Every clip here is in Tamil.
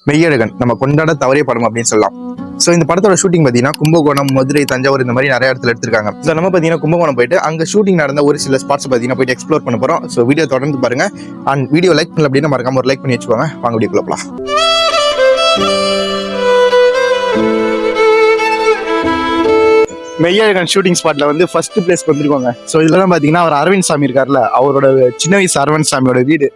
மெய்யழகன் நம்ம கொண்டாட தவறிய படம் அப்படின்னு சொல்லலாம். ஸோ இந்த படத்தோட ஷூட்டிங் பார்த்தீங்கன்னா கும்பகோணம், மதுரை, தஞ்சாவூர் இந்த மாதிரி நிறைய இடத்துல எடுத்திருக்காங்க. ஸோ நம்ம பார்த்தீங்கன்னா கும்பகோணம் போயிட்டு அங்கே ஷூட்டிங் நடந்த ஒரு சில ஸ்பாட்ஸ் பார்த்தீங்கன்னா போயிட்டு எக்ஸ்ப்ளோர் பண்ண போகிறோம். ஸோ வீடியோ தொடர்ந்து பாருங்க. அண்ட் வீடியோ லைக் பண்ணல அப்படின்னா மறக்காம ஒரு லைக் பண்ணி வச்சுக்கோங்க. வாங்க வீடியோக்குள்ள போகலாம். மெய்யழகன் ஷூட்டிங் ஸ்பாட்ல வந்து ஃபர்ஸ்ட் பிளேஸ் வந்திருக்கோங்க. ஸோ இதுல தான் பார்த்தீங்கன்னா அவர் அரவிந்த் சாமி இருக்காருல்ல, அவரோட சின்ன வயசு அரவிந்த் சாமியோட வீடு.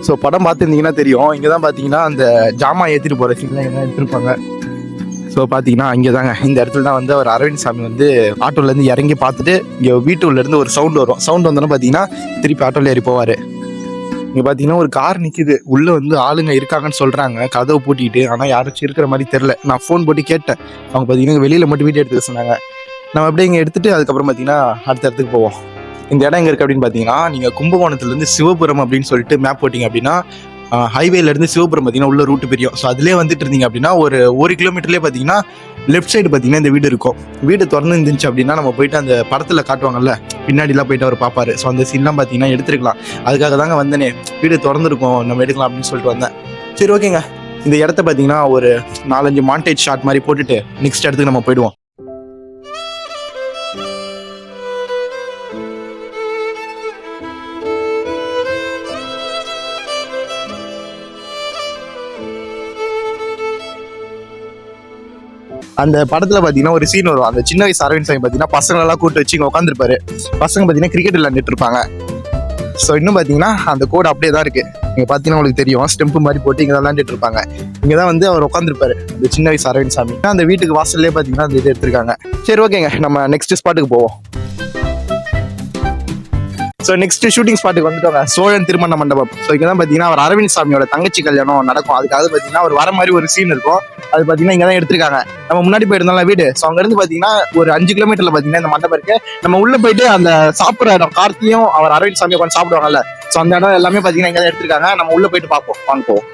ஸோ படம் பார்த்துருந்தீங்கன்னா தெரியும். இங்கே தான் பார்த்தீங்கன்னா அந்த ஜாமா ஏற்றிட்டு போகிற சீன்லாம் இங்கே தான் எடுத்திருப்பாங்க. ஸோ பார்த்தீங்கன்னா இங்கே தாங்க இந்த இடத்துல தான் வந்து அவர் அரவிந்த் சாமி வந்து ஆட்டோலேருந்து இறங்கி பார்த்துட்டு இங்கே வீட்டுள்ளேருந்து ஒரு சவுண்ட் வரும். சவுண்ட் வந்தோன்னா பார்த்தீங்கன்னா திருப்பி ஆட்டோவில் ஏறி போவார். இங்கே பார்த்தீங்கன்னா ஒரு கார் நிற்கிது. உள்ளே வந்து ஆளுங்க இருக்காங்கன்னு சொல்கிறாங்க, கதவை பூட்டிக்கிட்டு. ஆனால் யாராச்சும் இருக்கிற மாதிரி தெரில. நான் ஃபோன் போட்டு கேட்டேன். அவங்க பார்த்தீங்கன்னா வெளியில் மட்டும் வீடியோ எடுத்துக்க சொன்னாங்க. நம்ம அப்படியே இங்கே எடுத்துகிட்டு அதுக்கப்புறம் பார்த்தீங்கன்னா அடுத்த இடத்துக்கு போவோம். இந்த இடம் எங்கே இருக்குது அப்படின்னு பார்த்தீங்கன்னா, நீங்கள் கும்பகோணத்துலேருந்து சிவபுரம் அப்படின்னு சொல்லிட்டு மேப் போட்டிங்க அப்படின்னா ஹைவேலேருந்து சிவபுரம் பார்த்தீங்கன்னா உள்ள ரூட்டு பிரியும். ஸோ அதிலே வந்துட்டு இருந்தீங்க அப்படின்னா ஒரு கிலோமீட்டர்லேயே பார்த்தீங்கன்னா லெஃப்ட் சைடு பார்த்தீங்கன்னா இந்த வீடு இருக்கும். வீடு திறந்து இருந்துச்சு அப்படின்னா நம்ம போயிட்டு அந்த படத்தில் காட்டுவாங்கல்ல, பின்னாடிலாம் போயிட்டு அவர் பார்ப்பாரு. ஸோ அந்த சீன்லாம் பார்த்தீங்கன்னா எடுத்துருக்கலாம். அதுக்காக தாங்க வந்தனே, வீடு திறந்துருக்கும் நம்ம எடுக்கலாம் அப்படின்னு சொல்லிட்டு வந்தேன். சரி ஓகேங்க, இந்த இடத்த பார்த்தீங்கன்னா ஒரு 4-5 மாண்டேஜ் ஷாட் மாதிரி போட்டுட்டு நெக்ஸ்ட் இடத்துக்கு நம்ம போயிடுவோம். அந்த படத்துல பாத்தீங்கன்னா ஒரு சீன் வரும். அந்த சின்ன வயசு அரவிந்த் சாமி பாத்தீங்கன்னா பசங்க எல்லாம் கூட்டு வச்சு இங்க உட்காந்துருப்பாரு. பசங்க பாத்தீங்கன்னா கிரிக்கெட் விளையாண்டுட்டு இருப்பாங்க. ஸோ இன்னும் பாத்தீங்கன்னா அந்த கோடு அப்படியே தான் இருக்கு. இங்க பாத்தீங்கன்னா உங்களுக்கு தெரியும், ஸ்டெம்ப் மாதிரி போட்டு இங்க விளையாண்டுட்டு இருப்பாங்க. இங்கதான் வந்து அவர் உட்காந்துருப்பாரு, அந்த சின்ன வயசு அரவிந்த் சாமி. அந்த வீட்டுக்கு வாசல்லே பாத்தீங்கன்னா அந்த இது எடுத்திருக்காங்க. சரி ஓகேங்க, நம்ம நெக்ஸ்ட் ஸ்பாட்டுக்கு போவோம். ஸோ நெக்ஸ்ட் ஷூட்டிங் ஸ்பாட்டுக்கு வந்துட்டோங்க, சோழன் திருமண மண்டபம். ஸோ இங்கே தான் பார்த்தீங்கன்னா அவர் அரவிந்த் சாமியோட தங்கச்சி கல்யாணம் நடக்கும். அதுக்காக பார்த்தீங்கன்னா அவர் வர மாதிரி ஒரு சீன் இருக்கும். அது பார்த்தீங்கன்னா இங்கே தான் எடுத்திருக்காங்க. நம்ம முன்னாடி போயிருந்தாலும் வீடு. ஸோ அங்கேருந்து பார்த்தீங்கன்னா ஒரு 5 கிலோமீட்டர்ல பார்த்தீங்கன்னா இந்த மண்டபம் இருக்கு. நம்ம உள்ள போயிட்டு அந்த சாப்பிட்ற இடம், கார்த்தியும் அவர் அரவிந்த் சாமி உட்காந்து சாப்பிடுவாங்கல்ல, ஸோ அந்த இடம் எல்லாமே பார்த்தீங்கன்னா இங்கே தான் எடுத்திருக்காங்க. நம்ம உள்ள போயிட்டு பார்ப்போம், வாங்க போவோம்.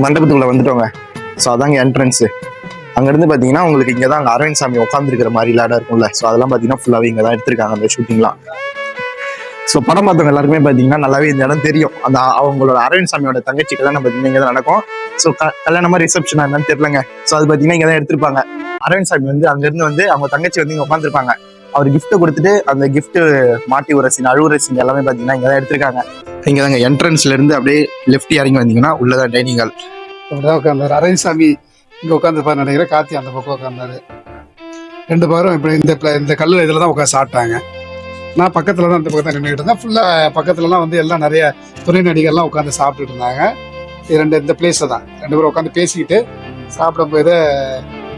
மண்டபத்துக்குள்ள வந்துட்டோங்க. ஸோ அதாங்க என்ட்ரன்ஸு. அங்கேருந்து பார்த்தீங்கன்னா உங்களுக்கு இங்கே தான் அங்கே அரவிந்த் சாமி உட்காந்துருக்கிற மாதிரி இடம் இருக்கும்ல, ஸோ அதெல்லாம் பார்த்தீங்கன்னா ஃபுல்லாகவே இங்கே தான் எடுத்திருக்காங்க அந்த ஷூட்டிங்லாம். ஸோ படம் பார்த்தவங்க எல்லாருக்குமே பார்த்தீங்கன்னா நல்லாவே இந்த இடம் தெரியும். அந்த அவங்களோட அரவிந்த் சாமியோட தங்கச்சி கல்யாணம் பார்த்தீங்கன்னா இங்கே தான் நடக்கும். ஸோ கல்யாணமா ரிசப்ஷனா என்னன்னு தெரியலங்க. ஸோ அது பார்த்தீங்கன்னா இங்கே தான் எடுத்திருப்பாங்க. அரவிந்த் சாமி வந்து அங்கேருந்து வந்து அவங்க தங்கச்சி வந்து இங்கே உட்காந்துருப்பாங்க. அவர் கிஃப்ட்டை கொடுத்துட்டு அந்த கிஃப்ட் மாட்டி ஒரு சீன், அழுவுற சீன் எல்லாமே பார்த்தீங்கன்னா இங்கே தான் எடுத்திருக்காங்க. இங்கே தாங்க என்ட்ரன்ஸ்ல இருந்து அப்படியே லெஃப்ட் இறங்கி வந்தீங்கன்னா உள்ளதான் டைனிங் ஹால். அப்படிதான் உட்காந்தாரு அரவிந்த் சாமி. இங்கே உட்காந்துருப்பாரு நினைக்கிறேன். கார்த்தி அந்த பக்கம் உட்காந்தாரு. 2 பேரும் இப்படி இந்த கல்லில் இதில் தான் உட்காந்து சாப்பிட்டாங்க. நான் பக்கத்தில் தான் இந்த பக்கம் தான் நின்றுக்கிட்டு இருந்தேன். ஃபுல்லாக பக்கத்துலலாம் வந்து எல்லாம் நிறைய துணை நடிகர்லாம் உட்காந்து சாப்பிட்டுட்டு இருந்தாங்க. இந்த பிளேஸில் தான் 2 பேரும் உட்காந்து பேசிக்கிட்டு சாப்பிடும் போது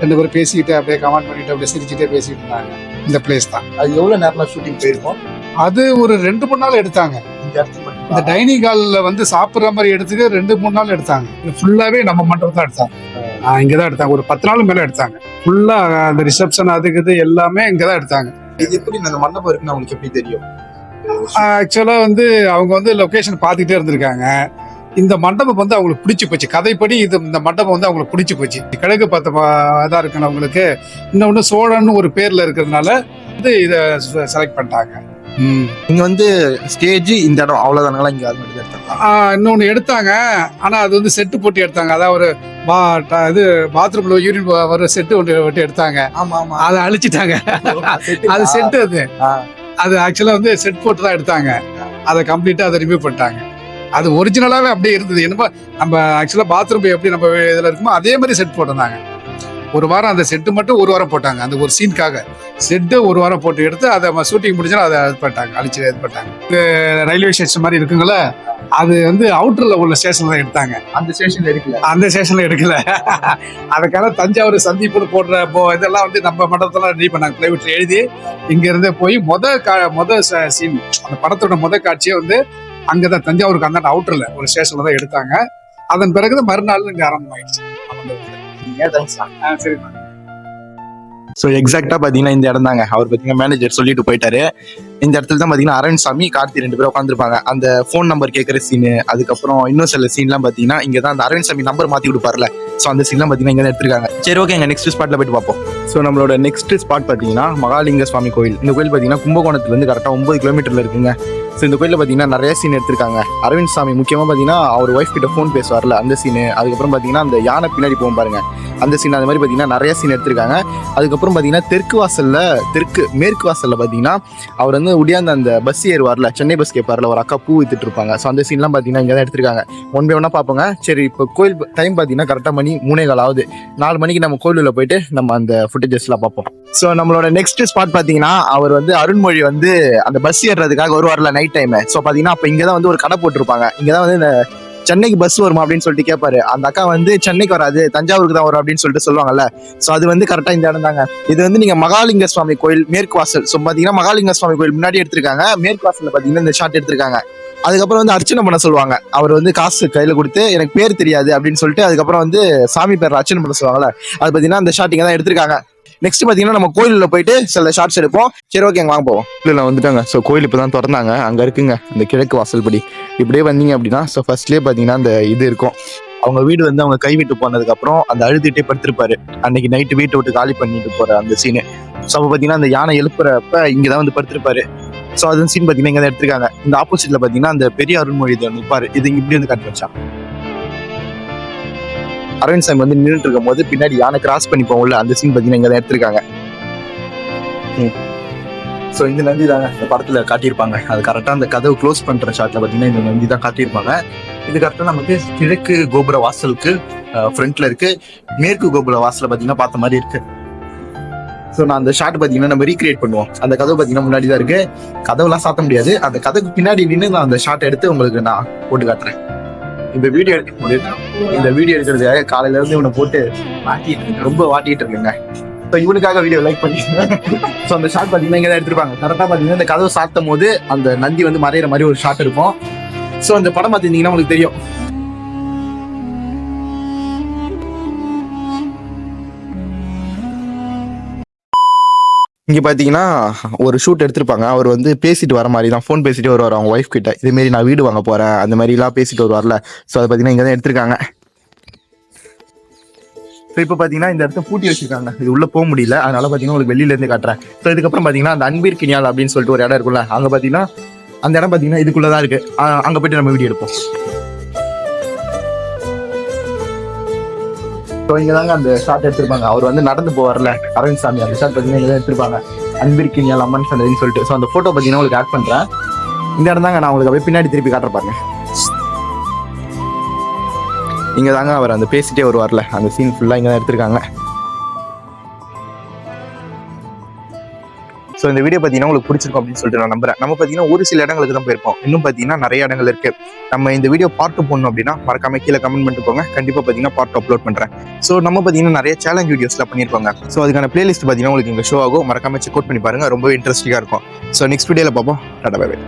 2 பேரும் பேசிக்கிட்டு அப்படியே கமெண்ட் பண்ணிட்டு அப்படியே சிரிச்சுட்டே பேசிக்கிட்டு இருந்தாங்க. இந்த பிளேஸ் தான். அது எவ்வளோ நேரத்தில் ஷூட்டிங் போயிருக்கோம்? அது ஒரு 2-3 நாள் எடுத்தாங்க. இந்த டைனிங் ஹாலில் வந்து சாப்பிட்ற மாதிரி எடுத்துட்டு 2-3 நாள் எடுத்தாங்க. ஃபுல்லாகவே நம்ம மண்டபம் தான் எடுத்தாங்க. இங்கதான் எடுத்தாங்க. ஒரு 10 நாள் மேல எடுத்தாங்க. ஃபுல்லா அந்த ரிசப்ஷன் அதுக்கு இது எல்லாமே இங்கதான் எடுத்தாங்க. இது எப்படி அந்த மண்டபம் இருக்குன்னு அவங்களுக்கு எப்படி தெரியும்? ஆக்சுவலா வந்து அவங்க வந்து லொகேஷன் பார்த்துக்கிட்டே இருந்திருக்காங்க. இந்த மண்டபம் வந்து அவங்களுக்கு பிடிச்சி போச்சு. கதைப்படி இந்த மண்டபம் வந்து அவங்களுக்கு பிடிச்சி போச்சு. கிழக்கு இதா இருக்குன்னு அவங்களுக்கு. இன்னொன்னு சோழன் ஒரு பேர்ல இருக்கிறதுனால வந்து இதை செலக்ட் பண்ணிட்டாங்க. இங்க வந்து ஸ்டேஜ் இந்த இடம் அவ்வளவுதானுங்களா? இங்க அது மட்டும் எடுத்தாங்க. இன்னொன்னு எடுத்தாங்க. ஆனா அது வந்து செட்டு போட்டு எடுத்தாங்க. அதாவது ஒரு இது பாத்ரூம்ல யூரின் வர செட்டு ஒன்று எடுத்தாங்க. அதை அழிச்சிட்டாங்க. அது செட்டு அது ஆக்சுவலா வந்து செட் போட்டு தான் எடுத்தாங்க. அதை கம்ப்ளீட்டா அதை ரிமூவ் பண்ணிட்டாங்க. அது ஒரிஜினலாவே அப்படியே இருந்தது. என்னமோ நம்ம ஆக்சுவலா பாத்ரூம் எப்படி நம்ம இதுல இருக்குமோ அதே மாதிரி செட் போட்டிருந்தாங்க. ஒரு வாரம் அந்த செட்டு மட்டும் 1 வாரம் போட்டாங்க. அந்த ஒரு சீனுக்காக செட்டு 1 வாரம் போட்டு எடுத்து அதை ஷூட்டிங் முடிஞ்சா அதை இது பண்ணிட்டாங்க, அழிச்சு இது பண்ணிட்டாங்க. ரயில்வே ஸ்டேஷன் மாதிரி இருக்குங்கள, அது வந்து அவுட்டர்ல உள்ள ஸ்டேஷன்ல தான் எடுத்தாங்க. அந்த ஸ்டேஷன்ல எடுக்கல. அந்த ஸ்டேஷன்ல எடுக்கல. அதுக்காக தஞ்சாவூர் சந்திப்பு போடுற இதெல்லாம் வந்து நம்ம மண்டபத்துல ரெடி பண்ணாங்க. பிளைவுட்ல எழுதி இங்க இருந்தே போய் முத சீன், அந்த படத்தோட காட்சியே வந்து அங்கதான் தஞ்சாவூருக்கு அந்த அவுட்டர்ல ஒரு ஸ்டேஷன்ல தான் எடுத்தாங்க. அதன் பிறகு மறுநாள் இங்க ஆரம்பமாயிடுச்சு. ஸோ எக்ஸாக்டா பாத்தீங்கன்னா இந்த இடம் தாங்க. அவர் பாத்தீங்கன்னா மேனேஜர் சொல்லிட்டு போயிட்டாரு. இந்த இடத்துல தான் பார்த்தீங்கன்னா அரவிந்த் சாமி கார்த்தி 2 பேரும் உட்காந்துருப்பாங்க. அந்த ஃபோன் நம்பர் கேட்குற சீனு, அதுக்கப்புறம் இன்னும் சில சீன்லாம் பார்த்தீங்கன்னா இங்கே தான் அந்த அரவிந்த் சாமி நம்பர் மாற்றி கொடுப்பார்ல, ஸோ அந்த சீன்லாம் பார்த்தீங்கன்னா இங்கே தான் எடுத்திருக்காங்க. சரி, ஓகே, எங்கள் நெக்ஸ்ட் ஸ்பாட்டில் போயிட்டு பார்ப்போம். ஸோ நம்மளோட நெக்ஸ்ட் ஸ்பாட் பார்த்தீங்கன்னா மகாலிங்க சுவாமி கோயில். இந்த கோயில் பார்த்தீங்கன்னா கும்பகோணத்துலேருந்து கரெக்டாக 9 கிலோமீட்டரில் இருக்குங்க. ஸோ இந்த கோயிலில் பார்த்தீங்கன்னா நிறைய சீன் எடுத்திருக்காங்க. அரவிந்த் சாமி முக்கியமாக பார்த்தீங்கன்னா அவர் ஒய்ஃப் கிட்ட ஃபோன் பேசுவார்ல அந்த சீனு, அதுக்கப்புறம் பார்த்தீங்கன்னா அந்த யானை பின்னாடி போகும் பாருங்க அந்த சீன், அந்த மாதிரி பார்த்தீங்கன்னா நிறைய சீன் எடுத்திருக்காங்க. அதுக்கப்புறம் பார்த்தீங்கன்னா மேற்கு வாசலில் பார்த்தீங்கன்னா அவர் வந்து உடையாந்து அந்த பஸ் ஏறுவார்ல, சென்னை பஸ் கேட்பார்ல, ஒரு அக்கா பூ வித்துட்டு இருப்பாங்க. ஸோ அந்த சீன்லாம் பார்த்தீங்கன்னா இங்கே தான் எடுத்திருக்காங்க. ஒன் பை ஒன்னாக பார்ப்போங்க. சரி, இப்போ கோயில் டைம் பார்த்தீங்கன்னா கரெக்டாக மணி 3:15 ஆகுது. 4 மணிக்கு நம்ம கோயிலில் போயிட்டு நம்ம அந்த ஃபுட்டேஜஸ்லாம் பார்ப்போம். ஸோ நம்மளோட நெக்ஸ்ட் ஸ்பாட் பார்த்தீங்கன்னா அவர் வந்து அருண்மொழி வந்து அந்த பஸ் ஏறுறதுக்காக வருவார்ல நைட் டைம். ஸோ பார்த்தீங்கன்னா அப்போ இங்கே தான் வந்து ஒரு கடை போட்டிருப்பாங்க. இங்கே தான் வந்து இந்த சென்னைக்கு பஸ் வருமா அப்படின்னு சொல்லிட்டு கேட்பாரு. அந்த அக்கா வந்து சென்னைக்கு வராது, தஞ்சாவூருக்கு தான் வரும் அப்படின்னு சொல்லிட்டு சொல்லுவாங்கல்ல. ஸோ அது வந்து கரெக்டாக இந்த இடம் தாங்க. இது வந்து நீங்க மகாலிங்க சுவாமி கோயில் மேற்கு வாசல். ஸோ பார்த்தீங்கன்னா மகாலிங்க சுவாமி கோயில் முன்னாடி எடுத்திருக்காங்க, மேற்கு வாசல்ல பார்த்தீங்கன்னா இந்த ஷாட் எடுத்திருக்காங்க. அதுக்கப்புறம் வந்து அர்ச்சனை பண்ண சொல்லுவாங்க. அவர் வந்து காசு கையில கொடுத்து எனக்கு பேர் தெரியாது அப்படின்னு சொல்லிட்டு அதுக்கப்புறம் வந்து சாமி பேர் அர்ச்சனை பண்ண சொல்லுவாங்கல்ல, அது பார்த்தீங்கன்னா அந்த ஷாட்டிங்க தான் எடுத்திருக்காங்க. நெக்ஸ்ட் பார்த்தீங்கன்னா நம்ம கோயிலில் போயிட்டு சில ஷார்ட்ஸ் எடுப்போம். சரி, ஓகே, அங்கே வாங்க போவோம். இல்லை வந்துட்டாங்க. ஸோ கோயில் இப்போ தான் திறந்தாங்க. அங்கே இருக்குங்க அந்த கிழக்கு வாசல்படி. இப்படியே வந்தீங்க அப்படின்னா ஸோ ஃபர்ஸ்ட்லேயே பார்த்தீங்கன்னா அந்த இது இருக்கும். அவங்க வீடு வந்து அவங்க கை விட்டு போனதுக்கப்புறம் அந்த அழுதுகிட்டே படுத்திருப்பாரு. அன்னைக்கு நைட்டு வீட்டை விட்டு காலி பண்ணிட்டு போற அந்த சீனு. ஸோ அப்போ பார்த்தீங்கன்னா அந்த யானை எழுப்புறப்ப இங்கே தான் வந்து படுத்திருப்பாரு. ஸோ அது சீன் பார்த்தீங்கன்னா இங்கே தான் எடுத்திருக்காங்க. இந்த ஆப்போசிட்ல பார்த்தீங்கன்னா அந்த பெரிய அருண்மொழி நிற்பாரு. இது இப்படி வந்து காட்டி வச்சா அரவிந்த் சாமி வந்து நின்றுட்டு இருக்கும் போது பின்னாடி யானை கிராஸ் பண்ணி போகும்ல, அந்த சீன் பார்த்தீங்கன்னா இங்கே தான் எடுத்திருக்காங்க. ஸோ இந்த நந்தி தாங்க இந்த படத்தில் காட்டியிருப்பாங்க. அது கரெக்டாக அந்த கதவு க்ளோஸ் பண்ணுற ஷாட்டில் பார்த்தீங்கன்னா இந்த நந்தி தான் காட்டியிருப்பாங்க. இது கரெக்டாக நமக்கு கிழக்கு கோபுர வாசலுக்கு ஃப்ரண்ட்ல இருக்கு. மேற்கு கோபுர வாசலை பார்த்தீங்கன்னா பார்த்த மாதிரி இருக்கு. ஸோ நான் அந்த ஷாட் பார்த்தீங்கன்னா நம்ம ரீக்ரியேட் பண்ணுவோம். அந்த கதவு பார்த்தீங்கன்னா முன்னாடி தான் இருக்கு. கதவுலாம் சாத்த முடியாது. அந்த கதவுக்கு பின்னாடி நின்று நான் அந்த ஷாட் எடுத்து உங்களுக்கு நான் போட்டு காட்டுறேன். இந்த வீடியோ எடுக்கிறதுக்காக காலையில இருந்து இவனை போட்டு ரொம்ப வாட்டிட்டு இருக்குங்க. ஸோ இவனுக்காக வீடியோ லைக் பண்ணிக்கோங்க. ஸோ அந்த ஷாட் பார்த்தீங்கன்னா இங்கே தான் எடுத்திருப்பாங்க. கரெக்டாக பார்த்தீங்கன்னா இந்த கதவு சாத்தும் போது அந்த நந்தி வந்து மறையிற மாதிரி ஒரு ஷாட் இருக்கும். ஸோ அந்த படம் பார்த்துருந்தீங்கன்னா உங்களுக்கு தெரியும். இங்கே பார்த்தீங்கன்னா ஒரு ஷூட் எடுத்திருப்பாங்க. அவர் வந்து பேசிட்டு வர மாதிரி தான், ஃபோன் பேசிட்டு வருவார் அவங்க ஒய்ஃப் கிட்ட. இதேமாரி நான் வீடு வாங்க போகிறேன் அந்த மாதிரிலாம் பேசிட்டு வருவார்ல. ஸோ அதை பார்த்தீங்கன்னா இங்கே தான் எடுத்திருக்காங்க. ஸோ இப்போ பார்த்தீங்கன்னா இந்த இடத்த பூட்டி வச்சிருக்காங்க. இது உள்ளே போக முடியல, அதனால பார்த்தீங்கன்னா உங்களுக்கு வெளியிலேருந்து காட்டுறேன். ஸோ இதுக்கப்புறம் பார்த்தீங்கன்னா அந்த அன்பிற்கினியால் அப்படின்னு சொல்லிட்டு ஒரு இடம் இருக்குல்ல, அங்கே பார்த்தீங்கன்னா அந்த இடம் பார்த்தீங்கன்னா இதுக்குள்ளே தான் இருக்குது. அங்கே போயிட்டு நம்ம வீடியோ எடுப்போம். ஸோ இங்கே தாங்க அந்த ஷாட் எடுத்திருப்பாங்க. அவர் வந்து நடந்து போவார்ல அரவிந்த் சாமி, அந்த ஷாட் பார்த்தீங்கன்னா இங்கே தான் எடுத்திருப்பாங்க. அன்பிற்கினியால் அம்மன் சன்னதின்னு சொல்லிட்டு. ஸோ அந்த ஃபோட்டோ பார்த்தீங்கன்னா உங்களுக்கு ஆட் பண்ணுறேன். இந்த இடம் தாங்க நான் உங்களுக்கு அப்படியே பின்னாடி திருப்பி காட்டுறப்பாருங்க. இங்கே தாங்க அவர் அந்த பேசிட்டே வருவார்ல, அந்த சீன் ஃபுல்லாக இங்கே தான் எடுத்திருக்காங்க. ஸோ இந்த வீடியோ பார்த்தீங்கன்னா உங்களுக்கு பிடிச்சிருக்கும் அப்படின்னு சொல்லிட்டு நான் நம்புறேன். நம்ம பார்த்தீங்கன்னா ஒரு சில இடங்களுக்கு தான் போயிருப்போம். இன்னும் பார்த்தீங்கன்னா நிறைய இடங்கள் இருக்கு. நம்ம இந்த வீடியோ பார்ட் போடணும் அப்படின்னா மறக்காம கீழே கமெண்ட் பண்ணிட்டு போங்க. கண்டிப்பாக பார்த்தீங்கன்னா பார்ட் அப்லோட் பண்ணுறேன். ஸோ நம்ம பார்த்தீங்கன்னா நிறைய சேலஞ்ச் வீடியோஸ்லாம் பண்ணியிருப்பாங்க. ஸோ அதுக்கான பிளேலிஸ்ட் பார்த்தீங்கன்னா உங்களுக்கு இங்கே ஷோ ஆகும். மறக்காம செக் அவுட் பண்ணி பாருங்க, ரொம்ப இன்ட்ரெஸ்டிங்காக இருக்கும். ஸோ நெக்ஸ்ட் வீடியோவில் பார்ப்போம். டாடா பை பை.